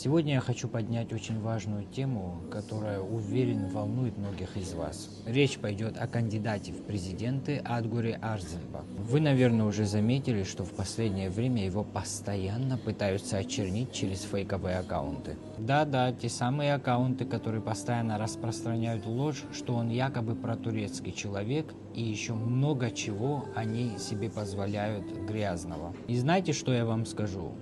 Сегодня я хочу поднять очень важную тему, которая, уверен, волнует многих из вас. Речь пойдет о кандидате в президенты Адгуре Арзенбах. Вы, наверное, уже заметили, что в последнее время его постоянно пытаются очернить через фейковые аккаунты. Да-да, те самые аккаунты, которые постоянно распространяют ложь, что он якобы протурецкий человек, и еще много чего они себе позволяют грязного. И знаете, что я вам скажу?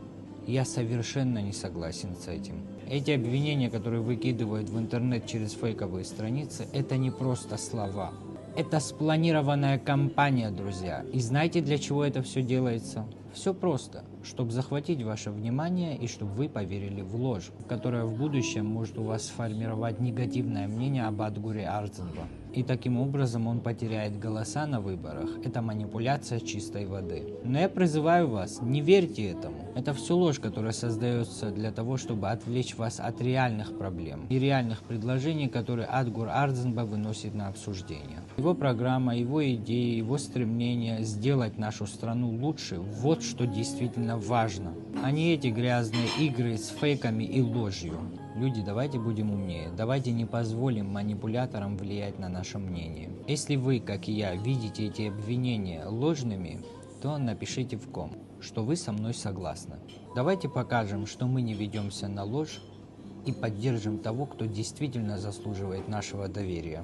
Я совершенно не согласен с этим. Эти обвинения, которые выкидывают в интернет через фейковые страницы, это не просто слова. Это спланированная кампания, друзья. И знаете, для чего это все делается? Все просто, чтобы захватить ваше внимание и чтобы вы поверили в ложь, которая в будущем может у вас сформировать негативное мнение об Адгуре Арзенбах. И таким образом он потеряет голоса на выборах. Это манипуляция чистой воды. Но я призываю вас, не верьте этому. Это все ложь, которая создается для того, чтобы отвлечь вас от реальных проблем и реальных предложений, которые Адгур Арзенбах выносит на обсуждение. Его программа, его идеи, его стремление сделать нашу страну лучше – вот что действительно важно, а не эти грязные игры с фейками и ложью. Люди, давайте будем умнее, давайте не позволим манипуляторам влиять на наше мнение. Если вы, как и я, видите эти обвинения ложными, то напишите в ком, что вы со мной согласны. Давайте покажем, что мы не ведемся на ложь и поддержим того, кто действительно заслуживает нашего доверия.